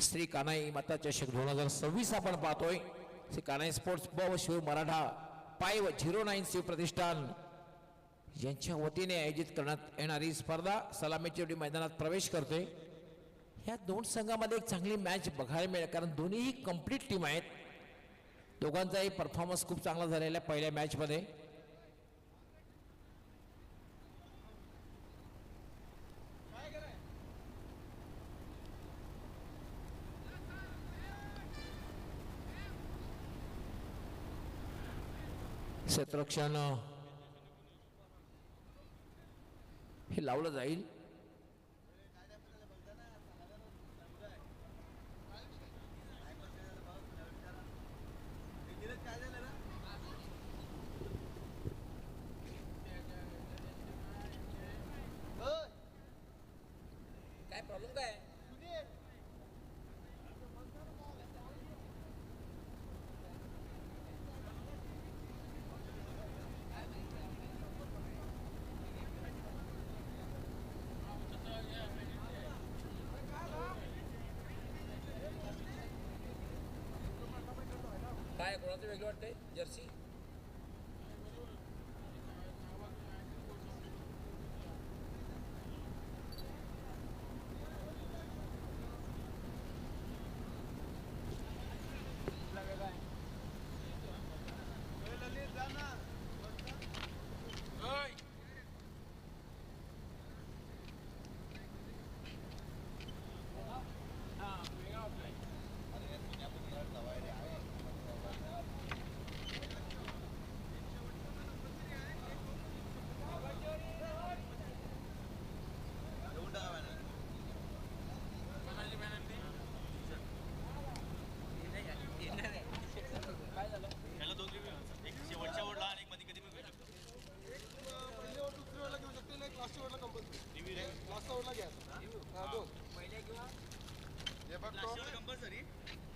श्री कान्हाई माता चषक 2026 आपण पाहतोय. श्री कान्हाई स्पोर्ट्स व शिव मराठा पाय व 09 शिव प्रतिष्ठान यांच्या वतीने आयोजित करण्यात येणारी स्पर्धा सलामीची जोडी मैदानात प्रवेश करते. ह्या दोन संघामध्ये एक चांगली मॅच बघायला मिळेल, कारण दोन्हीही कंप्लीट टीम आहेत. दोघांचाही परफॉर्मन्स खूप चांगला झालेला आहे पहिल्या मॅच मध्ये. क्षेत्ररक्षण हे लावलं जाईल. काय प्रॉब्लेम काय? काय कोणाचं वेगळं वाटतंय जर्सी?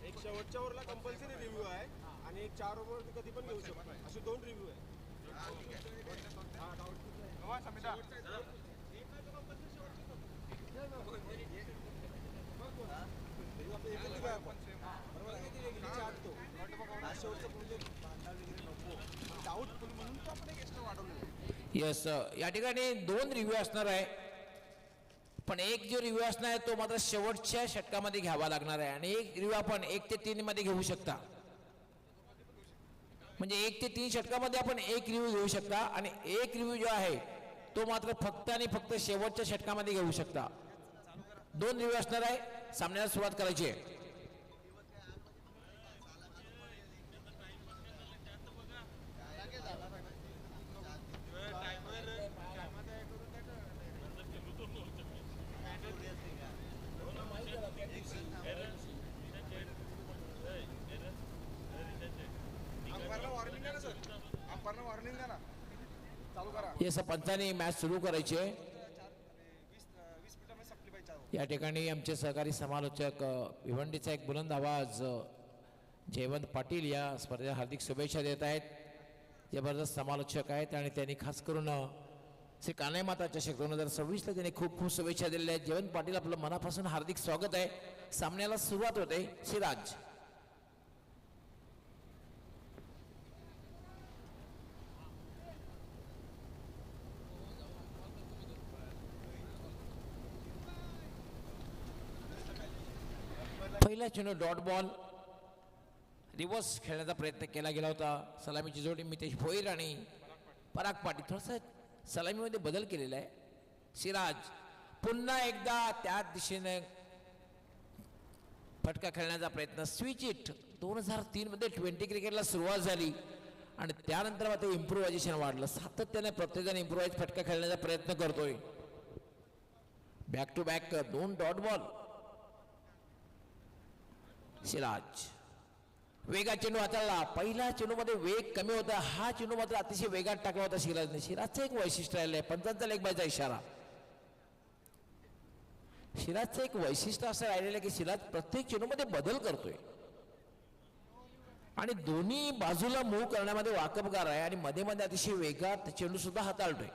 एक शेवटच्या ओव्हरला कंपल्सरी रिव्ह्यू आहे आणि एक 4 ओव्हर कधी पण घेऊ शकतो. असे 2 रिव्ह्यू आहे. यस, या ठिकाणी 2 रिव्ह्यू असणार आहे, पण एक जो रिव्ह्यू असणार आहे तो मात्र शेवटच्या षटकामध्ये घ्यावा लागणार आहे. आणि एक रिव्ह्यू आपण 1 ते 3 मध्ये घेऊ शकता. म्हणजे 1 ते 3 षटकामध्ये आपण एक रिव्ह्यू घेऊ शकता आणि एक रिव्ह्यू जो आहे तो मात्र फक्त आणि फक्त शेवटच्या षटकामध्ये घेऊ शकता. 2 रिव्ह्यू असणार आहे. सामन्याला सुरुवात करायची आहे. येस, पंचांनी मॅच सुरू करायची आहे. या ठिकाणी आमचे सहकारी समालोचक भिवंडीचा एक बुलंद आवाज जयवंत पाटील या स्पर्धेला हार्दिक शुभेच्छा देत आहेत. जबरदस्त समालोचक आहेत आणि त्यांनी खास करून श्री कान्हाई माता चषक 2026 त्यांनी खूप खूप शुभेच्छा दिलेल्या आहेत. जयवंत पाटील, आपलं मनापासून हार्दिक स्वागत आहे. सामन्याला सुरुवात होते. सिराज पहिला चेंडू डॉट बॉल रिव्हर्स खेळण्याचा प्रयत्न केला गेला होता. सलामीची जोडी मितेश भोईर आणि पराग पाटील. थोडासा सलामीमध्ये बदल केलेला आहे. सिराज पुन्हा एकदा त्याच दिशेने फटका खेळण्याचा प्रयत्न. स्विच इट 2003 मध्ये 20 क्रिकेटला सुरुवात झाली आणि त्यानंतर मात्र इम्प्रोव्हायझेशन वाढलं. सातत्याने प्रत्येकजण इम्प्रोव्हाइज फटका खेळण्याचा प्रयत्न करतोय. Back to back 2 dot ball. Siraj वेगात चेंडू हाताळला. पहिल्या चेंडूमध्ये वेग कमी होता, हा चेंडू मात्र अतिशय वेगात टाकला होता सिराजने. सिराजचं एक वैशिष्ट्य राहिलं आहे. पंचांचा लेग बायचा इशारा. सिराजचं एक वैशिष्ट्य असं राहिलेलं आहे की सिराज प्रत्येक चेंडूमध्ये बदल करतोय आणि दोन्ही बाजूला मूव्ह करण्यामध्ये वाकबगार आहे आणि मध्ये मध्ये अतिशय वेगात चेंडू सुद्धा हाताळतोय.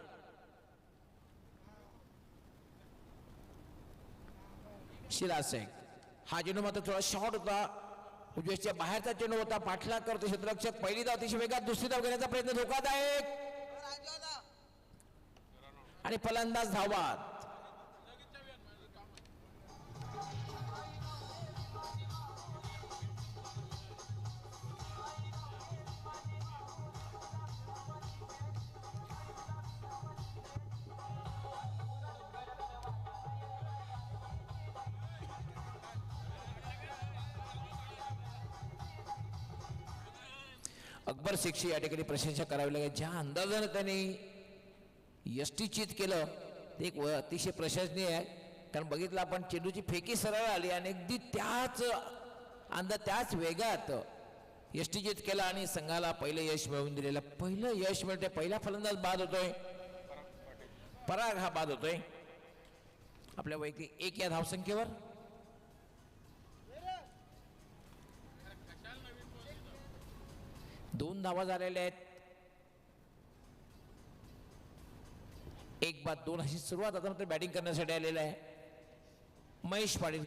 सिराज शेख हा चेंडू मात्र थोडा शॉर्ट होता, उजव्याच्या बाहेरचा चेंडू होता, पाठलाग करतो क्षेत्ररक्षक. पहिली धाव अतिशय वेगात, दुसरी धाव घेण्याचा प्रयत्न धोकादायक आणि फलंदाज धावबाद. अकबर शेखची या ठिकाणी प्रशंसा करावी लागेल. ज्या अंदाजाने त्यांनी यष्टीचित केलं ते एक अतिशय प्रशंसनीय आहे. कारण बघितलं आपण चेंडूची फेकी सरळ आली आणि अगदी त्याच वेगात यष्टीचित केला आणि संघाला पहिलं यश मिळवून दिलेलं. पहिलं यश मिळते, पहिला फलंदाज बाद होतोय, पराग हा बाद होतोय आपल्या वैयक्तिक 1 या धावसंख्येवर. दोन धावा झालेल्या आहेत. 1 बाद 2 अशी सुरुवात आता मात्र बॅटिंग करण्यासाठी आलेला आहे महेश पाटील.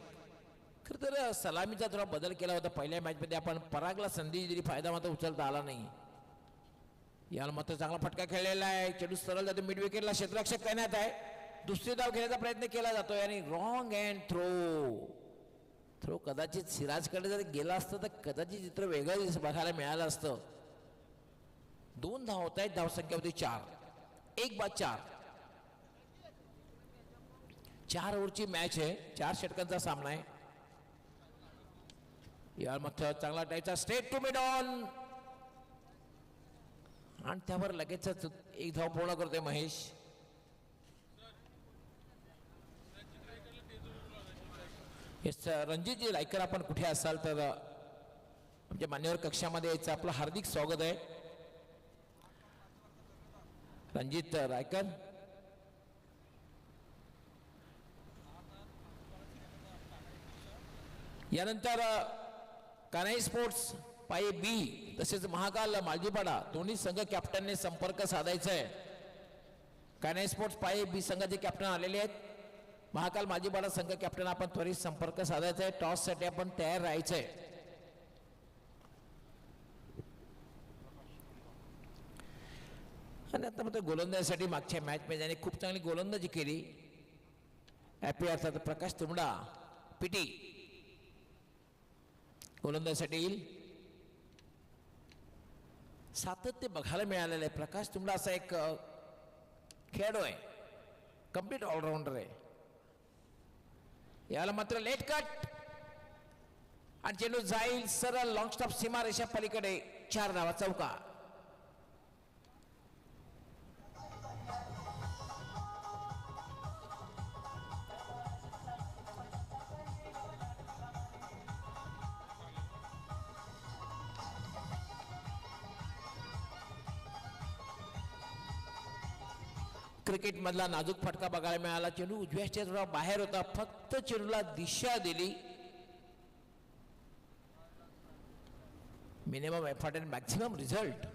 खरं तर सलामीचा थोडा बदल केला होता पहिल्या मॅचमध्ये आपण. परागला संधी दिली, फायदा मात्र उचलता आला नाही. याला मात्र चांगला फटका खेळलेला आहे. चेंडू सरळ जातो मिड विकेटला, क्षेत्ररक्षक तैनात आहे. दुसरी धाव घेण्याचा प्रयत्न केला जातोय आणि रॉंग अँड थ्रो कदाचित सिराजकडे जर गेला असतं तर कदाचित चित्र वेगळं बघायला मिळालं असतं. 2 धाव होत आहेत, धावसंख्या होती 4. 1 बाद 4. 4 ओव्हरची मॅच आहे, 4 षटकांचा सामना आहे. यार मात्र चांगला टाईचा स्ट्रेट टू मिड ऑन आणि त्यावर लगेचच 1 धाव पूर्ण करतोय महेश. रणजितजी रायकर, आपण कुठे असाल तर आमच्या मान्यवर कक्षामध्ये यायचं आपलं हार्दिक स्वागत आहे. रणजित रायकर, यानंतर कान्हाई स्पोर्ट्स पाये बी तसेच महाकाल मालजीपाडा दोन्ही संघ कॅप्टनने संपर्क साधायचा आहे. कान्हाई स्पोर्ट्स पाये बी संघाचे कॅप्टन आलेले आहेत. महाकाल मालजीपाडा संघ कॅप्टन आपण त्वरित संपर्क साधायचा आहे. टॉससाठी आपण तयार राहायचं आहे. आणि आता मात्र गोलंदाजीसाठी मागच्या मॅचमध्ये त्याने खूप चांगली गोलंदाजी केली. हॅपी अर्थात प्रकाश तुंबडा पिटी गोलंदाजीसाठी येईल. सातत्य बघायला मिळालेलं आहे. प्रकाश तुंबडा असा एक खेळाडू आहे, कम्प्लीट ऑलराऊंडर आहे. याला मात्र लेट कट आणि चेंडू जाईल सरळ लॉंग स्टॉप सीमारेषा पलीकडे. 4 धावा चौका. क्रिकेट मधला नाजूक फटका बघायला मिळाला. चेंडू उजव्या क्षेत्रात बाहेर होता, फक्त चेंडूला दिशा दिली. Minimum effort and maximum result.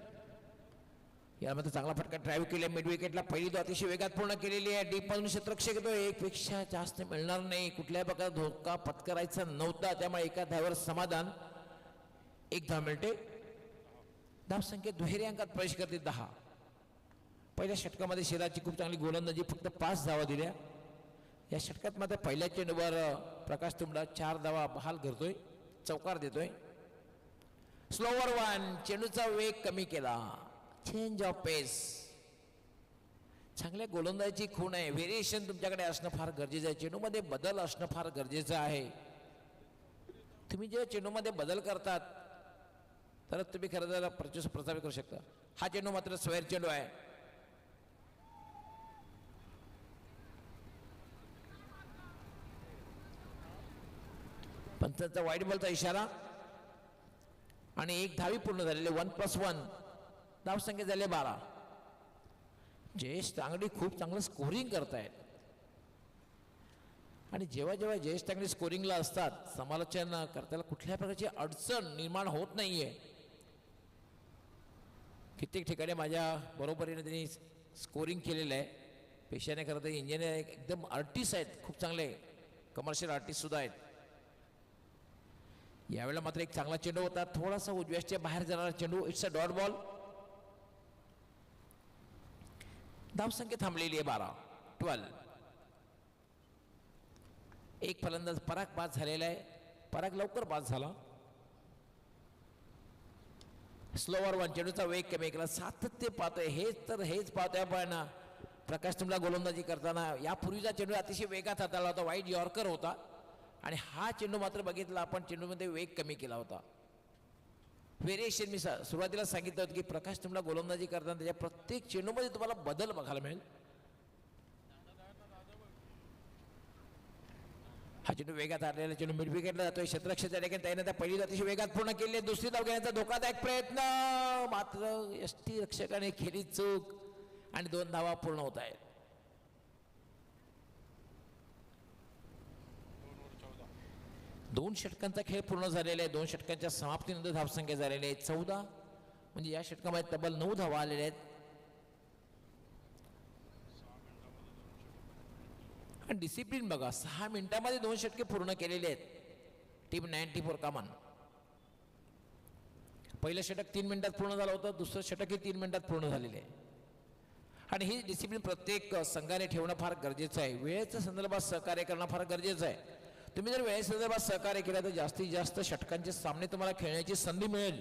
यामध्ये चांगला फटका ड्राईव्ह केला मिड विकेटला. पहिली धाव अतिशय वेगात पूर्ण केलेली आहे. डीप मधून क्षेत्ररक्षक येतो. 1 पेक्षा जास्त मिळणार नाही. कुठल्याही प्रकारे धोका पत्करायचा नव्हता, त्यामुळे एका धावेवर समाधान. 1 धाव मिळते. धावसंख्या दुहेरी अंकात प्रवेश करते 10. पहिल्या षटकामध्ये शिराची खूप चांगली गोलंदाजी, फक्त 5 धावा दिल्या. या षटकात मात्र पहिल्या चेंडूवर प्रकाश तुंबडा 4 धावा बहाल करतोय, चौकार देतोय. स्लोवर 1, चेंडूचा वेग कमी केला. चेंज ऑफ पेस. चांगल्या गोलंदाजीची खूण आहे. व्हेरिएशन तुमच्याकडे असणं फार गरजेचं आहे. चेंडूमध्ये बदल असणं फार गरजेचं आहे. तुम्ही जेव्हा चेंडूमध्ये बदल करतात तर तुम्ही खरं तर प्रस्थापित करू शकता. हा चेंडू मात्र स्क्वेअर चेंडू आहे. पंचांचा वाईट बॉलचा इशारा आणि 1 धावी पूर्ण झालेले. 1+1 धावसंख्या झाले 12. जयेश तांगडी खूप चांगलं स्कोरिंग करतायत आणि जेव्हा जेव्हा जयेश तांगडी स्कोरिंगला असतात समालोचन करताना कुठल्या प्रकारची अडचण निर्माण होत नाहीये. कित्येक ठिकाणी माझ्या बरोबरीने त्यांनी स्कोरिंग केलेलं आहे. पेशाने खरं तर इंजिनियर एकदम आर्टिस्ट आहेत, खूप चांगले कमर्शियल आर्टिस्ट सुद्धा आहेत. यावेळेला मात्र एक चांगला चेंडू होता, थोडासा उजव्याच्या बाहेर जाणारा चेंडू. It's a dot ball. धावसंख्या थांबलेली आहे 12. एक फलंदाज पराग बाद झालेला आहे. पराग लवकर बाद झाला. स्लोवर वन, चेंडूचा वेग कमी केला. सातत्य पाहतोय, हेच पाहतोय आपण. प्रकाश तुमला गोलंदाजी करताना यापूर्वीचा चेंडू अतिशय वेगात हाताळला होता, वाईट यॉर्कर होता. आणि हा चेंडू मात्र बघितला आपण, चेंडूमध्ये वेग कमी केला होता. व्हेरिएशन मी सुरुवातीला सांगितलं होतं की प्रकाश तुमला गोलंदाजी करताना त्याच्या प्रत्येक चेंडूमध्ये तुम्हाला बदल बघायला मिळेल. हा चेंडू वेगात आलेला चेंडू मिड विकेटला जातोय. क्षेत्ररक्षकाच्या ठिकाणी त्याने त्या पहिली अतिशय वेगात पूर्ण केली. दुसरी धाव घेण्याचा धोकादायक प्रयत्न, मात्र यष्टी रक्षकाने केली चूक आणि 2 धावा पूर्ण होत आहेत. 2 षटकांचा खेळ पूर्ण झालेला आहे. 2 षटकांच्या समाप्तीनंतर धावसंख्या झालेली आहे 14. म्हणजे या षटकामध्ये तब्बल 9 धावा आलेल्या आहेत. आणि डिसिप्लिन बघा, 6 मिनिटांमध्ये 2 षटके पूर्ण केलेले आहेत. टीम 94 कामन. पहिलं षटक 3 मिनिटात पूर्ण झालं होतं, दुसरं षटकही 3 मिनिटात पूर्ण झालेले आहे. आणि ही डिसिप्लिन प्रत्येक संघाने ठेवणं फार गरजेचं आहे. वेळेच्या संदर्भात सहकार्य करणं फार गरजेचं आहे. तुम्ही जर वेळेसंदर्भात सहकार्य केलं तर जास्तीत जास्त षटकांचे सामने तुम्हाला खेळण्याची संधी मिळेल.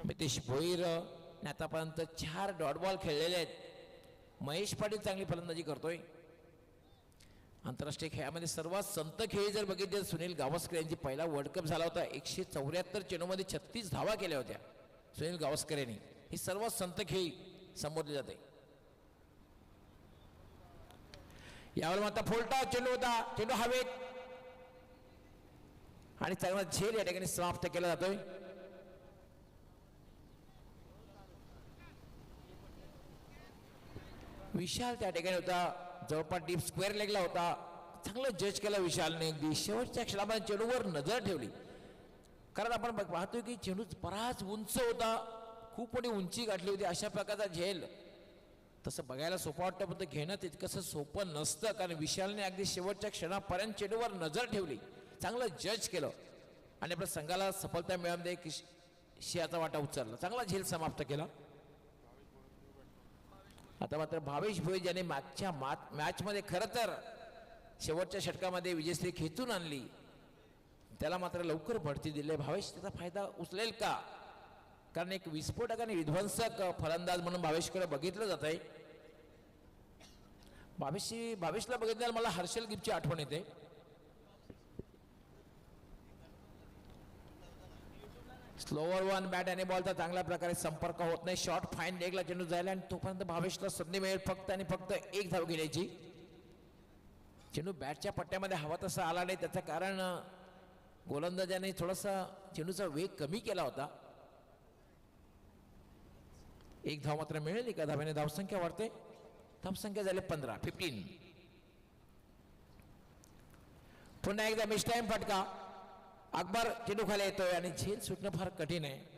मितेश भोईर आतापर्यंत 4 डॉट बॉल खेळलेले आहेत. महेश पाटील चांगली फलंदाजी करतोय. आंतरराष्ट्रीय खेळामध्ये सर्वात संत खेळी जर बघितले, सुनील गावस्कर यांची पहिला वर्ल्ड कप झाला होता. 174 चेंडूमध्ये 36 धावा केल्या होत्या सुनील गावस्कर यांनी. ही सर्वात संत खेळी संबोधली जाते. यावर आता फोल्टा चेंडू होता, चेंडू हवेत आणि चांगला झेल या ठिकाणी समाप्त केला जातोय. विशाल त्या ठिकाणी होता, जवळपास डीप स्क्वेअर लेगला होता. चांगलं जज केलं विशालने. अगदी शेवटच्या क्षणामध्ये चेंडूवर नजर ठेवली, कारण आपण पाहतोय की चेंडू बराच उंच होता, खूप मोठी उंची गाठली होती. अशा प्रकारचा झेल तसं बघायला सोपं वाटतं, पण ते घेणं तितकंसं सोपं नसतं, कारण विशालने अगदी शेवटच्या क्षणापर्यंत चेंडूवर नजर ठेवली, चांगलं जज केलं आणि आपल्या संघाला सफलता मिळवण्यामध्ये एक शियाचा वाटा उचलला. चांगला झेल समाप्त केला. आता मात्र भावेश भोई ज्याने मागच्या मॅचमध्ये खरं तर शेवटच्या षटकामध्ये विजयश्री खेचून आणली, त्याला मात्र लवकर बढती दिली. भावेश त्याचा फायदा उचलेल का? कारण एक विस्फोटक आणि विध्वंसक फलंदाज म्हणून भावेशकडे बघितलं जात आहे. भावेशला बघितल्यावर मला हर्षल गिफ्टची आठवण येते. स्लोवर वन, बॅट आणि बॉलचा चांगल्या प्रकारे संपर्क होत नाही. शॉर्ट फाईन लेगला चेंडू जायला आणि तोपर्यंत भावेशला संधी मिळेल फक्त आणि फक्त 1 धाव घेण्याची. चेंडू बॅटच्या पट्ट्यामध्ये हवा तसा आला नाही, त्याचं कारण गोलंदाजाने थोडासा चेंडूचा वेग कमी केला होता. 1 धाव मात्र मिळेल. एका धाव्याने धावसंख्या वाढते. धावसंख्या झाली 15. पुन्हा एकदा मिस टाइम फटका. अकबर चेंडू खाली येतोय आणि झेल सुटणं फार कठीण आहे.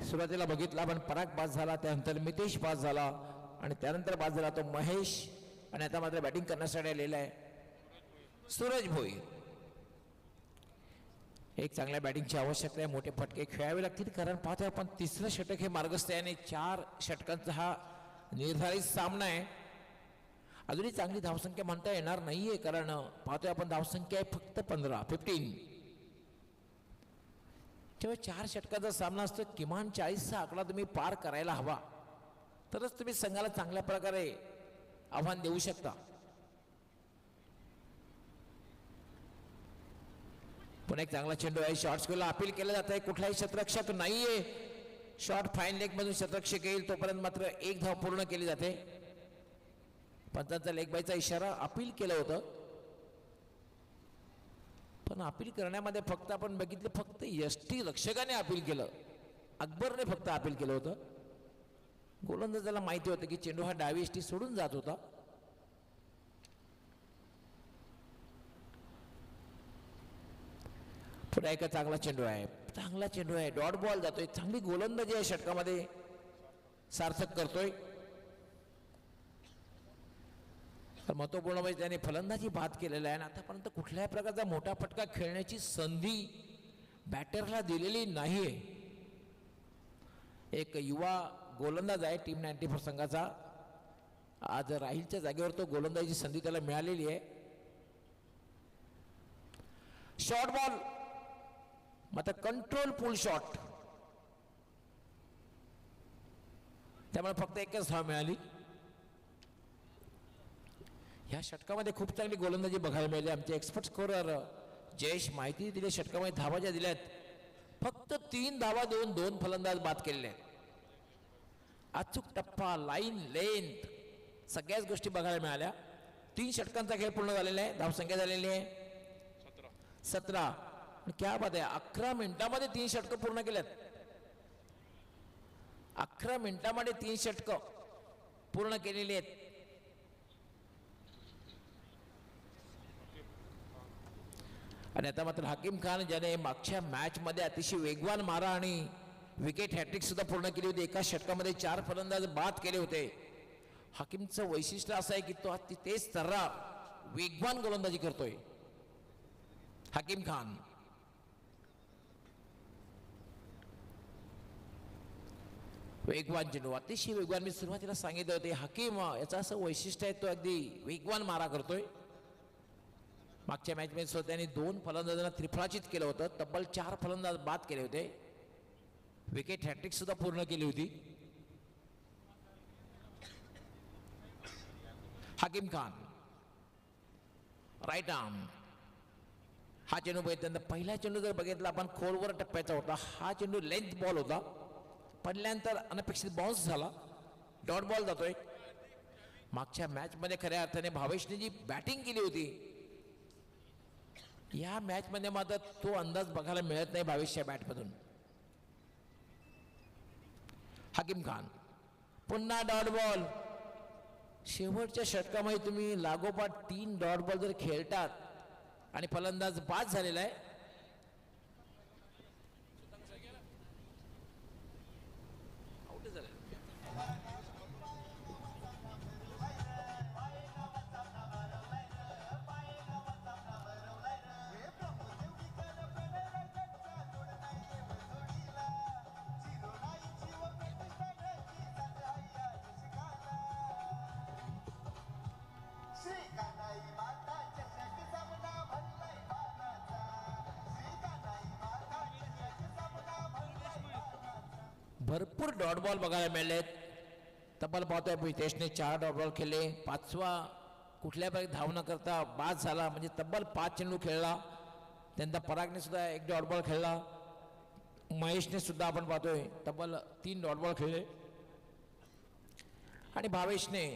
सुरुवातीला बघितला पण पराग बाद झाला, त्यानंतर मितेश बाद झाला आणि त्यानंतर बाद झाला तो महेश आणि आता मात्र बॅटिंग करण्यासाठी आलेला आहे सूरज भोईर. एक चांगल्या बॅटिंगची आवश्यकता आहे. मोठे फटके खेळावे लागतील, कारण पाहतोय आपण 3रं षटक हे मार्गस्थ आहे आणि 4 षटकांचा हा निर्धारित सामना आहे. अजूनही चांगली धावसंख्या म्हणता येणार नाहीये, कारण पाहतोय आपण धावसंख्या आहे फक्त 15. जेव्हा 4 षटकाचा सामना असतो, किमान 40चा आकडा तुम्ही पार करायला हवा, तरच तुम्ही संघाला चांगल्या प्रकारे आव्हान देऊ शकता. पुन्हा एक चांगला चेंडू आहे. शॉर्ट स्कोरला अपील केलं जात आहे. कुठलाही क्षेत्ररक्षक नाहीये. शॉर्ट फाईन लेग मधून क्षेत्ररक्षक येईल तोपर्यंत मात्र 1 धाव पूर्ण केली जाते. पंचांचा लेग बायचा इशारा अपील केलं होतं, पण पण अपील करण्यामध्ये फक्त आपण बघितलं फक्त यष्टी रक्षकाने अपील केलं, अकबरने फक्त अपील केलं होतं. गोलंदाजाला माहिती होतं की चेंडू हा डावी यष्टी सोडून जात होता. पुढे एक चांगला चेंडू आहे, चांगला चेंडू आहे, डॉट बॉल जातोय, चांगली गोलंदाजी आहे षटकामध्ये सार्थक करतोय. महत्वपूर्ण म्हणजे त्याने फलंदाजी बाद केलेला आहे आणि आतापर्यंत कुठल्याही प्रकारचा मोठा फटका खेळण्याची संधी बॅटरला दिलेली नाहीये. एक युवा गोलंदाज आहे टीम 94 संघाचा, आज राहिलच्या जागेवर तो गोलंदाजीची संधी त्याला मिळालेली आहे. शॉर्ट बॉल, मात्र कंट्रोल पुल शॉट, त्यामुळे फक्त एकच धाव मिळाली. ह्या षटकामध्ये खूप चांगली गोलंदाजी बघायला मिळाली. आमचे एक्सपर्ट स्कोरर जयेश माहिती दिली, षटकामध्ये धावा ज्या दिल्यात फक्त 3 धावा देऊन 2 फलंदाज बाद केलेले आहेत. अचूक टप्पा, लाईन, लेंथ सगळ्याच गोष्टी बघायला मिळाल्या. 3 षटकांचा खेळ पूर्ण झालेला आहे. धावसंख्या झालेली आहे 17. क्या बात आहे, 11 मिनिटांमध्ये 3 षटकं पूर्ण केल्यात. 11 मिनिटांमध्ये 3 षटकं पूर्ण केलेली आहेत. आणि आता मात्र हकीम खान, ज्याने मागच्या मॅच मध्ये अतिशय वेगवान मारा आणि विकेट हॅट्रिक सुद्धा पूर्ण केली होती. एका षटकामध्ये 4 फलंदाज बाद केले होते. हकीमचं वैशिष्ट्य असं आहे की तो तेच तर्रा वेगवान गोलंदाजी करतोय हकीम खान. वेगवान चेंडू, अतिशय वेगवान. मी सुरुवातीला सांगितले होते हकीम याचं असं वैशिष्ट्य आहे, तो अगदी वेगवान मारा करतोय. मागच्या मॅच मध्ये सुद्धा त्यांनी 2 फलंदाजांना त्रिफळाचीत केलं होतं. तब्बल 4 फलंदाज बाद केले होते. विकेट हॅट्रिक सुद्धा पूर्ण केली होती. हकीम खान राईट आर्म, हा चेंडू बघितल्यानंतर पहिला चेंडू जर बघितला आपण खोलवर टप्प्याचा होता. हा चेंडू लेंथ बॉल होता, पडल्यानंतर अनपेक्षित बाउन्स झाला, डॉट बॉल जातोय. मागच्या मॅच मध्ये खऱ्या अर्थाने भावेशने जी बॅटिंग केली होती, या मॅच मध्ये मात्र तो अंदाज बघायला मिळत नाही भावेशच्या बॅटमधून. हकीम खान पुन्हा डॉट बॉल. शेवटच्या षटकामध्ये तुम्ही लागोपाठ 3 डॉट बॉल जर खेळतात आणि फलंदाज बाद झालेला आहे, भरपूर डॉट बॉल बघायला मिळालेत. तब्बल पाहतोय मितेशने 4 डॉट बॉल खेळले, 5वा कुठल्या प्रकारे धाव न करता बाद झाला, म्हणजे तब्बल 5 चेंडू खेळला. त्यानंतर परागने सुद्धा 1 डॉट बॉल खेळला. महेशने सुद्धा आपण पाहतोय तब्बल 3 डॉट बॉल खेळले आणि भावेशने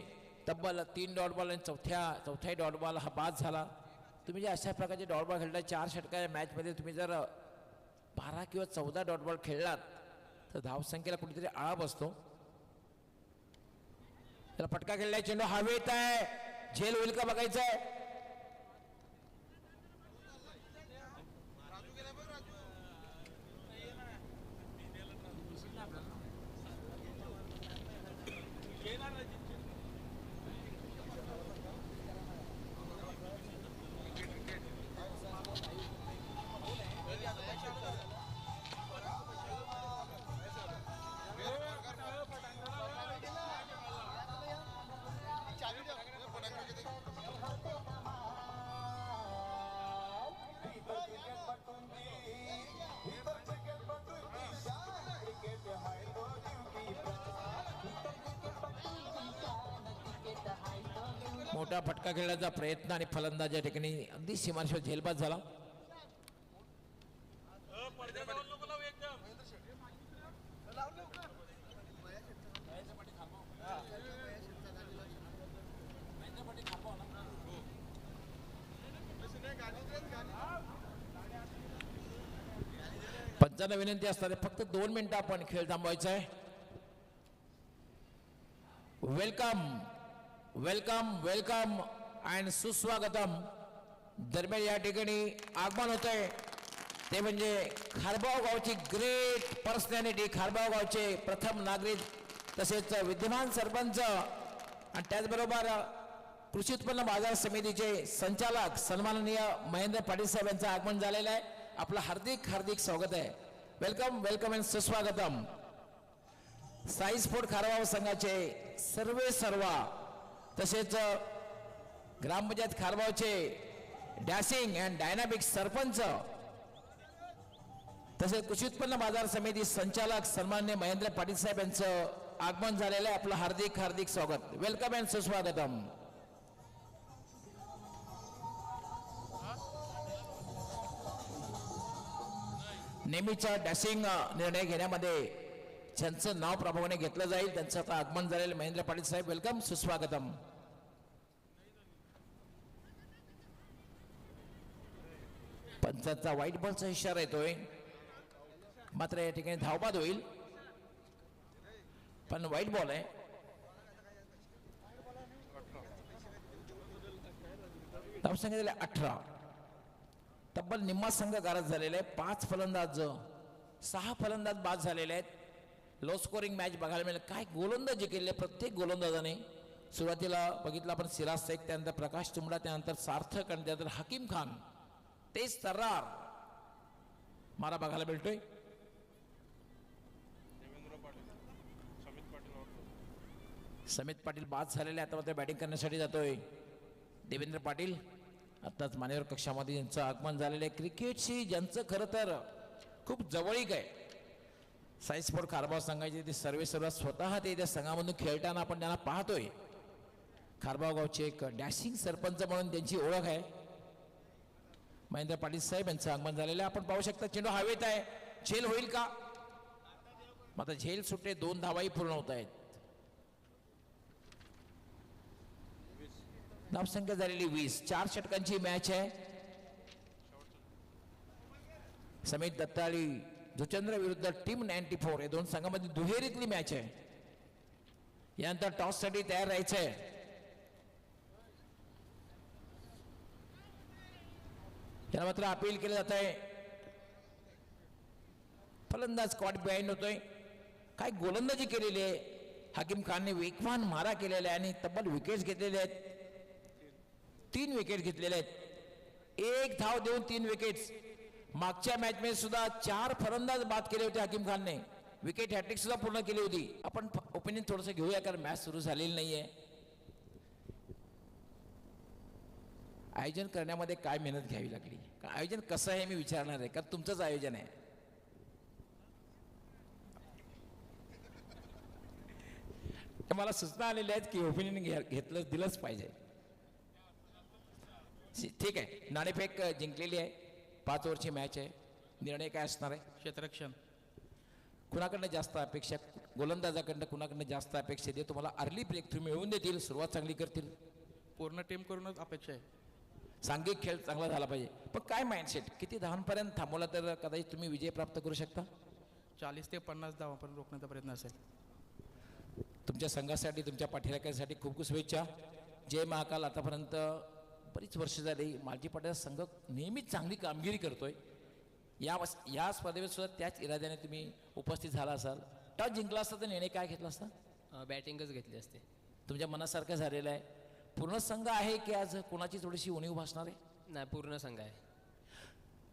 तब्बल 3 डॉट बॉल आणि चौथ्या डॉट बॉल हा बाद झाला. तुम्ही जे अशा प्रकारचे डॉट बॉल खेळता 4 षटकाच्या मॅचमध्ये तुम्ही जर 12 किंवा 14 डॉट बॉल खेळलात तर धावसंख्येला कुठेतरी आळा बसतो. त्याला फटका खेळलाय, चेंडू हवेत आहे, झेल होईल का बघायचं आहे. मोठा फटका खेळण्याचा प्रयत्न आणि फलंदाज या ठिकाणी अगदी सीमारेषेवर झेलबाद झाला. पंचांना विनंती असणार आहे फक्त 2 मिनिटं आपण खेळ थांबवायचा आहे. वेलकम वेलकम वेलकम अँड सुस्वागतम. दरम्यान या ठिकाणी आगमन होत आहे ते म्हणजे खारबाव गावची ग्रेट पर्सनॅलिटी, खारबाव गावचे प्रथम नागरिक तसेच विद्यमान सरपंच आणि त्याचबरोबर कृषी उत्पन्न बाजार समितीचे संचालक सन्माननीय महेंद्र पाटील साहेब यांचं आगमन झालेलं आहे. आपलं हार्दिक हार्दिक स्वागत आहे. वेलकम वेलकम अँड सुस्वागतम. साई स्पोर्ट खारबाव संघाचे सर्व तसेच ग्रामपंचायत खारबावचे डॅशिंग अँड डायनामिक सरपंच तसेच कृषी उत्पन्न बाजार समिती संचालक सन्माननीय महेंद्र पाटील साहेब यांचं आगमन झालेलं आहे. आपलं हार्दिक हार्दिक स्वागत. वेलकम अँड सुस्वागतम. नेहमीच्या डॅशिंग निर्णय घेण्यामध्ये ज्यांचं नाव प्रभावाने घेतलं जाईल त्यांचं आता आगमन झालेलं महेंद्र पाटील साहेब. वेलकम सुस्वागतम. पंचांचा व्हाईट बॉलचा इशारा येतोय मात्र या ठिकाणी धावबाद होईल पण व्हाईट बॉल आहे. धावसंख्या झाले 18. तब्बल निम्मा संघ गारद झालेला आहे. 5 फलंदाज 6 फलंदाज बाद झालेले आहेत. लो स्कोरिंग मॅच बघायला मिळेल. काय गोलंदाजी केले प्रत्येक गोलंदाजाने. सुरुवातीला बघितलं आपण सिराज शेख, त्यानंतर प्रकाश तुंबडा, त्यानंतर सार्थक आणि त्यानंतर हकीम खान. तेच तर्रार मारा बघायला मिळतोय. समित पाटील बाद झालेले आता मात्र बॅटिंग करण्यासाठी जातोय. देवेंद्र पाटील आताच मान्यवर कक्षामध्ये यांचं आगमन झालेलं आहे. क्रिकेटशी ज्यांचं खरं तर खूप जवळीक आहे साई स्पोर्ट खारबाव संघाचे ते सर्व स्वतः ते त्या संघामधून खेळताना आपण त्यांना पाहतोय. खारबाव गावचे एक डॅशिंग सरपंच म्हणून त्यांची ओळख आहे. महेंद्र पाटील साहेब यांचं आगमन झालेलं आहे. आपण पाहू शकता चेंडू हवेत आहे. झेल होईल का? मात्र झेल सुटले. 2 धावाही पूर्ण होत आहेत. धावसंख्या झालेली 20. 4 षटकांची मॅच आहे. समित दत्ताळी जुचंद्र विरुद्ध टीम 94 या 2 संघांमध्ये दुहेरीतली मॅच आहे. यानंतर टॉस साठी तयार राहायचंय. याला मात्र अपील केलं जात आहे. फलंदाज कॉट बिहाइंड होतोय. काय गोलंदाजी केलेली आहे. हकीम खानने वेगवान मारा केलेला आहे आणि तब्बल विकेट्स घेतलेले आहेत. 3 विकेट घेतलेले आहेत. 1 धाव देऊन 3 विकेट्स. मागच्या मॅच मध्ये सुद्धा 4 फलंदाज बाद केले होते हकीम खानने. विकेट हॅट्रिक सुद्धा पूर्ण केली होती. आपण ओपिनियन थोडंसं घेऊया कारण मॅच सुरू झालेली नाहीये. आयोजन करण्यामध्ये काय मेहनत घ्यावी लागली. आयोजन कसं आहे मी विचारणार आहे कारण तुमचंच आयोजन आहे. मला सूचना आलेल्या आहेत की ओपिनियन घेतलं दिलंच पाहिजे. ठीक आहे. नाणेफेक जिंकलेली आहे. 5 ओव्हरची मॅच आहे. निर्णय काय असणार आहे? क्षेत्ररक्षण. कुणाकडनं जास्त अपेक्षा, गोलंदाजाकडनं कुणाकडनं जास्त अपेक्षा दे तुम्हाला अर्ली ब्रेक थ्रू मिळवून देतील, सुरुवात चांगली करतील. पूर्ण टीम करूनच अपेक्षा आहे. सांघिक खेळ चांगला झाला पाहिजे. पण काय माइंडसेट किती धावांपर्यंत थांबवला तर कदाचित तुम्ही विजय प्राप्त करू शकता? 40 ते 50 धावांपर्यंत रोखण्याचा प्रयत्न असेल. तुमच्या संघासाठी तुमच्या पाठीराख्यासाठी खूप खूप शुभेच्छा. जय महाकाल. आतापर्यंत बरीच वर्ष झाली मालजी पाटील संघ नेहमीच चांगली कामगिरी करतोय. या स्पर्धेत सुद्धा त्याच इराद्याने तुम्ही उपस्थित झाला असाल. टॉस जिंकला असता तर निर्णय काय घेतला असता? बॅटिंगच घेतली असते. तुमच्या मनासारखं झालेलं आहे. पूर्ण संघ आहे की आज कोणाची थोडीशी उणीव भासणार आहे? नाही, पूर्ण संघ आहे.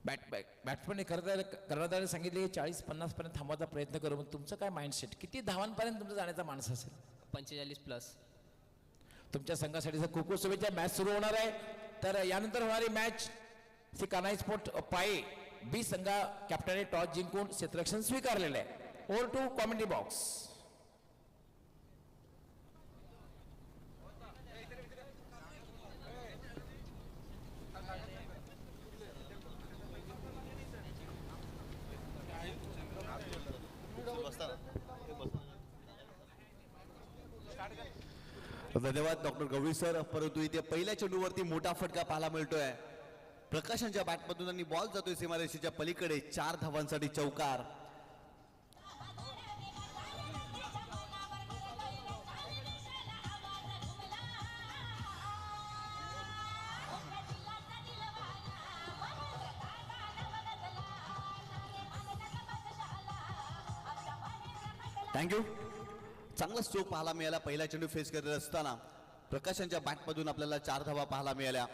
बॅट्समॅन कर्णधाराने सांगितले 40-50 पर्यंत थांबवायचा प्रयत्न करू. मग तुमचं काय माइंडसेट, किती धावांपर्यंत तुमचा जाण्याचा माणूस असेल? 45+. तुमच्या संघासाठी खूप खूप शुभेच्छा. मॅच सुरू होणार आहे. तर यानंतर होणारी मॅच सी कान्हाई स्पोर्ट पाये बी संघा कॅप्टनने टॉस जिंकून क्षेत्ररक्षण स्वीकारलेलं आहे. Over to commentary box. धन्यवाद डॉक्टर गवळी सर. परंतु इथे पहिल्या चेंडूवरती मोठा फटका पाहायला मिळतोय. प्रकाशांच्या बॅटमधून आणि बॉल जातोय सीमारेषेच्या पलीकडे 4 धावांसाठी चौकार. थँक्यू. चांगला स्ट्रोक पाहायला मिळाला. पहिला चेंडू फेस करत असताना प्रकाशांच्या बॅटमधून आपल्याला 4 धावा पाहायला मिळाल्या.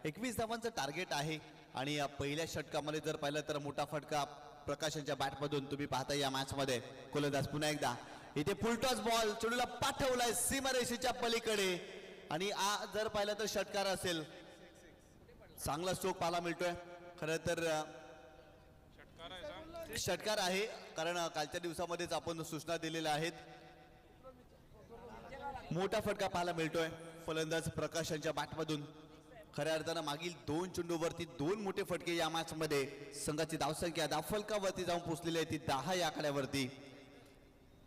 21 धावांचं टार्गेट आहे आणि या पहिल्या षटकामध्ये जर पाहिलं तर मोठा फटका प्रकाशांच्या बॅटमधून तुम्ही पाहता या मॅचमध्ये. गोलंदाज पुन्हा एकदा इथे फुलटॉस बॉल चेंडूला पाठवलाय सीमारेषेच्या पलीकडे आणि जर पाहिलं तर षटकार असेल. चांगला स्ट्रोक पाहायला मिळतोय. खरं तर षटकार आहे कारण कालच्या दिवसामध्येच आपण सूचना दिलेल्या आहेत. मोठा फटका पाहायला मिळतोय फलंदाज प्रकाशांच्या बॅटमधून. खऱ्या अर्थानं मागील 2 चेंडूवरती 2 मोठे फटके या मॅच मध्ये. संघाची धावसंख्या धावफलकावरती जाऊन पोहोचलेली आहे ती 10 या आकड्यावरती.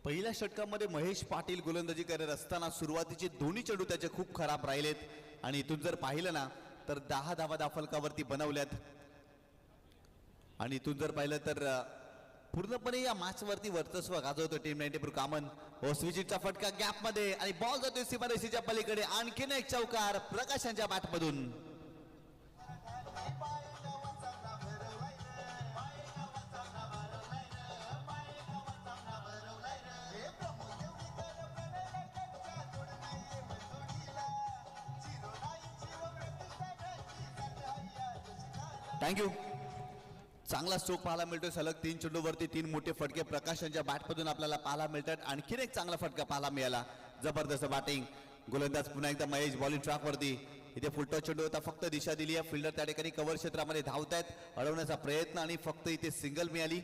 पहिल्या षटकामध्ये महेश पाटील गोलंदाजी करत असताना सुरुवातीचे दोन्ही चेंडू त्याचे खूप खराब राहिलेत आणि इथून जर पाहिलं ना तर 10 धावा धावफलकावरती बनवल्यात आणि इथून जर पाहिलं तर पूर्णपणे या मॅच वरती वर्चस्व गाजवतो टीम 94 कामन. स्विचिटचा फटका गॅप मध्ये आणि बॉल जातोय सीमारेषेच्या पलीकडे. आणखीन एक चौकार प्रकाशांच्या बॅटमधून. थँक्यू. चांगला स्ट्रोक पाहायला मिळतोय. सलग 3 चेंडूवरती 3 मोठे फटके प्रकाशांच्या बॅटमधून आपल्याला पाहायला मिळतात. आणखीन एक चांगला फटका पाहायला मिळाला. जबरदस्त बॅटिंग. गोलंदाज पुन्हा एकदा महेश बॉलिंग ट्रॅकवरती. इथे फुलटॉस चेंडू होता फक्त दिशा दिली आहे. फिल्डर त्या ठिकाणी कव्हर क्षेत्रामध्ये धावतायत. अडवण्याचा प्रयत्न आणि फक्त इथे सिंगल मिळाली.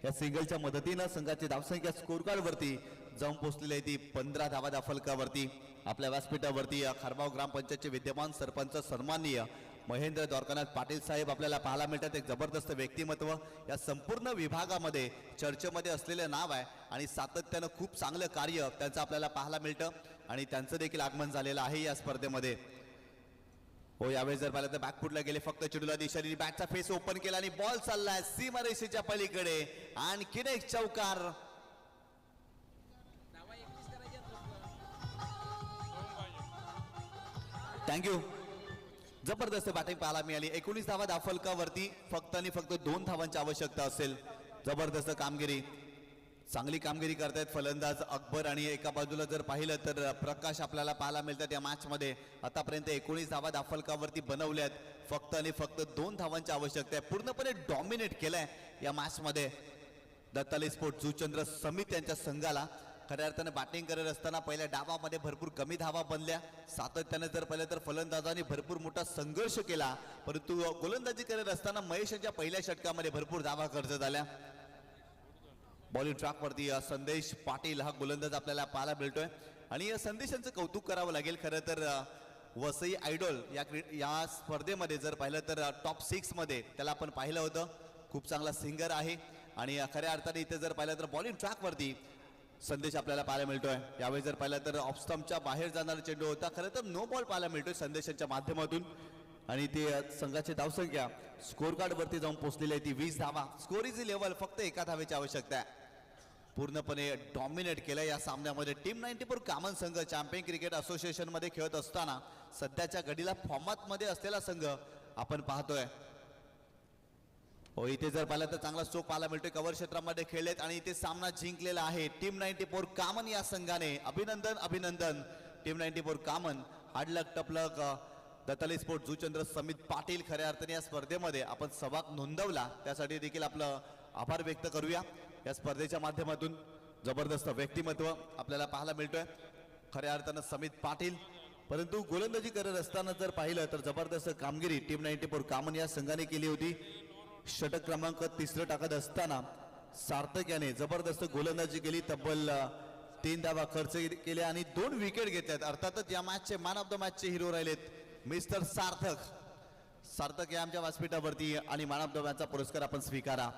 या सिंगलच्या मदतीनं संघाची धावसंख्या स्कोर कार्ड वरती जाऊन पोहोचलेली आहे ती 15 धावा धावफलकावरती. आपल्या व्यासपीठावरती खारबाव ग्रामपंचायतचे विद्यमान सरपंच सन्माननीय महेंद्र द्वारकानाथ पाटील साहेब आपल्याला पाहायला मिळतात. एक जबरदस्त व्यक्तिमत्व या संपूर्ण विभागामध्ये चर्चेमध्ये असलेलं नाव आहे आणि सातत्यानं खूप चांगलं कार्य त्यांचं आपल्याला पाहायला मिळतं आणि त्यांचं देखील आगमन झालेलं आहे या स्पर्धेमध्ये. हो यावेळेस जर पाहिलं तर बॅकफुटला गेले. फक्त चेंडूला दिशा दिली. बॅटचा फेस ओपन केला आणि बॉल चाललाय सीमारेषेच्या पलीकडे. आणखीन एक चौकार. थँक्यू. जबरदस्त बॅटिंग पाहायला मिळाली. 19 धावा धावफलकावरती फक्त आणि फक्त 2 धावांची आवश्यकता असेल. जबरदस्त कामगिरी. चांगली कामगिरी करतायत फलंदाज अकबर आणि एका बाजूला जर पाहिलं तर प्रकाश आपल्याला पाहायला मिळतात. या मॅच मध्ये आतापर्यंत 19 धावा धावफलकावरती बनवल्यात. फक्त आणि फक्त 2 धावांची आवश्यकता आहे. पूर्णपणे डॉमिनेट केलंय या मॅच मध्ये दत्ताली स्पोर्ट जुचंद्र समित यांच्या संघाला. खऱ्या अर्थाने बॅटिंग करत असताना पहिल्या डावामध्ये भरपूर कमी धावा बनल्या. सातत्याने जर पाहिलं तर फलंदाजांनी भरपूर मोठा संघर्ष केला. परंतु गोलंदाजी करत असताना महेशांच्या पहिल्या षटकामध्ये भरपूर धावा खर्च झाल्या. बॉलिंग ट्रॅकवरती संदेश पाटील हा गोलंदाज आपल्याला पाहायला मिळतोय आणि या संदेशांचं कौतुक करावं लागेल. खरं तर वसई आयडॉल या स्पर्धेमध्ये जर पाहिलं तर टॉप 6 मध्ये त्याला आपण पाहिलं होतं. खूप चांगला सिंगर आहे आणि खऱ्या अर्थाने इथे जर पाहिलं तर बॉलिंग ट्रॅकवरती संदेश आपल्याला पाहायला मिळतोय. यावेळी जर पाहिलं तर ऑफ स्टंपच्या बाहेर जाणारा चेंडू होता. खरं तर नो बॉल पाहायला मिळतोय संदेशांच्या माध्यमातून आणि ते संघाची धावसंख्या स्कोर कार्ड वरती जाऊन पोहोचलेली आहे ती 20 धावा. Score is level. फक्त एका धावेची आवश्यकता आहे. पूर्णपणे डॉमिनेट केलं या सामन्यामध्ये टीम 94 कामन संघ. चॅम्पियन क्रिकेट असोसिएशन मध्ये खेळत असताना सध्याच्या घडीला फॉर्मात मध्ये असलेला संघ आपण पाहतोय. हो इथे जर पाहिलं तर चांगला स्ट्रोक पाहायला मिळतोय. कव्हर क्षेत्रामध्ये खेळलेत आणि इथे सामना जिंकलेला आहे टीम 94 कामन या संघाने. अभिनंदन अभिनंदन टीम 94 कामन. हाडलक टपलक दत्ताली स्पोर्ट जुचंद्र समित पाटील. खऱ्या अर्थाने या स्पर्धेमध्ये आपण सहभाग नोंदवला त्यासाठी देखील आपलं आभार व्यक्त करूया. या स्पर्धेच्या माध्यमातून जबरदस्त व्यक्तिमत्व आपल्याला पाहायला मिळतोय खऱ्या अर्थानं समित पाटील. परंतु गोलंदाजी करत असताना जर पाहिलं तर जबरदस्त कामगिरी टीम 94 कामन या संघाने केली होती. षटक क्रमांक 3 टाकत असताना सार्थक याने जबरदस्त गोलंदाजी केली. तब्बल 3 धावा खर्च केल्या आणि 2 विकेट घेतल्यात. अर्थातच या मॅचचे मॅन ऑफ द मॅचचे हिरो राहिलेत मिस्टर सार्थक. सार्थक या आमच्या व्यासपीठावरती आणि मॅन ऑफ द मॅचचा पुरस्कार आपण स्वीकारा.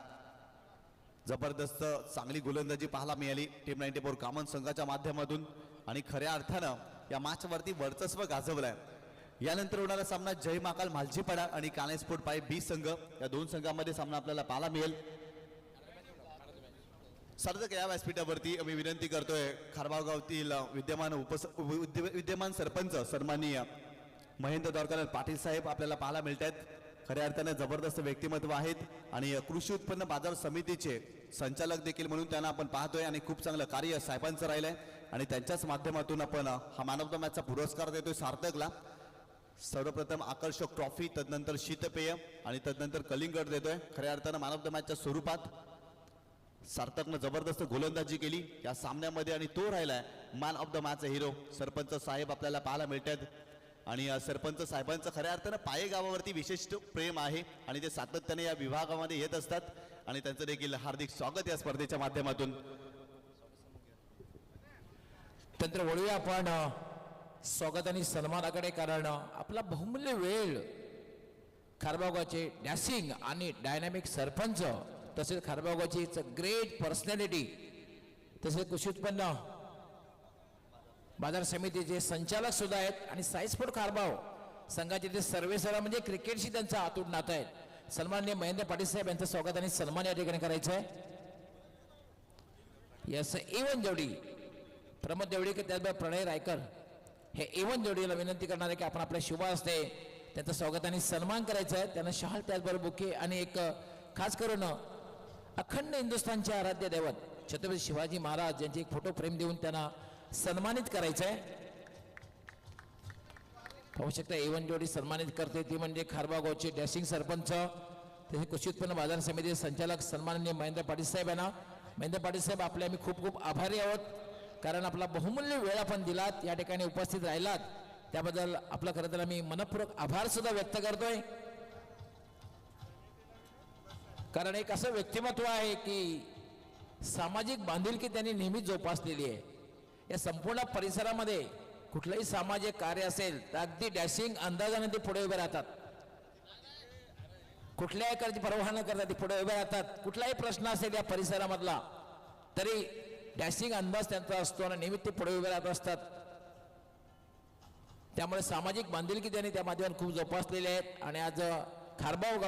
जबरदस्त चांगली गोलंदाजी पाहायला मिळाली टीम 94 कामन संघाच्या माध्यमातून आणि खऱ्या अर्थानं या मॅच वरती वर्चस्व गाजवलंय. यानंतर होणारा सामना जय महाकाल मालजीपाडा आणि काने स्पोर्ट पाय बी संघ, या दोन संघांमध्ये सामना आपल्याला पाहायला मिळेल. सार्थक या व्यासपीठावरती मी विनंती करतोय खारबाव गावातील विद्यमान सरपंच सन्माननीय महेंद्र दौरकर पाटील साहेब आपल्याला पाहायला मिळत आहेत. खऱ्या अर्थाने जबरदस्त व्यक्तिमत्व आहेत आणि कृषी उत्पन्न बाजार समितीचे संचालक देखील म्हणून त्यांना आपण पाहतोय आणि खूप चांगलं कार्य साहेबांचं राहिलंय आणि त्यांच्याच माध्यमातून आपण हा मॅन ऑफ द मॅचचा पुरस्कार देतोय सार्थकला. सर्वप्रथम आकर्षक ट्रॉफी, तदनंतर शीतपेय आणि तदनंतर कलिंगड देतोय. खऱ्या अर्थानं मॅन ऑफ द मॅचच्या स्वरूपात सार्थकनं जबरदस्त गोलंदाजी केली या सामन्यामध्ये आणि तो राहिलाय man of the match hero. Sarpanch साहेब आपल्याला पाहायला मिळतात आणि सरपंच साहेबांचं खऱ्या अर्थानं पाये गावावरती विशिष्ट प्रेम आहे आणि ते सातत्याने या विभागामध्ये येत असतात आणि त्यांचं देखील हार्दिक स्वागत या स्पर्धेच्या माध्यमातून. तंत्र वळूया आपण स्वागत आणि सन्मानाकडे, कारण आपला बहुमूल्य वेळ खारबागावचे डॅशिंग आणि डायनॅमिक सरपंच तसेच खारबागावची ग्रेट पर्सनॅलिटी तसेच कृषी उत्पन्न बाजार समितीचे संचालक सुद्धा आहेत आणि साई स्पोर्ट खारबाव संघाचे ते सर्वेसर्वा म्हणजे क्रिकेटशी त्यांचा अतूट नातं आहे. सन्माननीय महेंद्र पाटील साहेब यांचं स्वागत आणि सन्मान या ठिकाणी करायचं आहे. यस एवन जोडी प्रमोद देवडीकर त्याचबरोबर प्रणय रायकर हे एवन जोडीला विनंती करणार आहे की आपण आपल्या शुभ हस्ते त्यांचं स्वागत आणि सन्मान करायचं आहे. त्यांना शाल त्याचबरोबर बुके आणि एक खास करून अखंड हिंदुस्थानचे आराध्य दैवत छत्रपती शिवाजी महाराज यांचे एक फोटो फ्रेम देऊन त्यांना सन्मानित करायचं आहे. पाहू शकता एवन जोडी सन्मानित करते ती म्हणजे खारबाव गावचे डॅशिंग सरपंच तसे कृषी उत्पन्न बाजार समितीचे संचालक सन्माननीय महेंद्र पाटील साहेब यांना. महेंद्र पाटील साहेब आपले आम्ही खूप खूप आभारी आहोत, कारण आपला बहुमूल्य वेळ आपण दिलात, या ठिकाणी उपस्थित राहिलात, त्याबद्दल आपलं खरं तर आम्ही मनपूर्वक आभार सुद्धा व्यक्त करतोय. कारण एक असं व्यक्तिमत्व आहे की सामाजिक बांधिलकी त्यांनी नेहमी जोपासलेली आहे. या संपूर्ण परिसरामध्ये कुठलंही सामाजिक कार्य असेल तर अगदी डॅशिंग अंदाजाने ते पुढे उभे राहतात. कुठल्याही कार्याची पर्वा न करता ते पुढे उभे राहतात. कुठलाही प्रश्न असेल या परिसरामधला तरी डॅशिंग अंदाज त्यांचा असतो आणि नेहमी ते पुढे उभे राहत असतात. त्यामुळे सामाजिक बांधिलकी त्यांनी त्या माध्यमातून खूप जोपासलेले आहेत आणि आज खारबाव गाव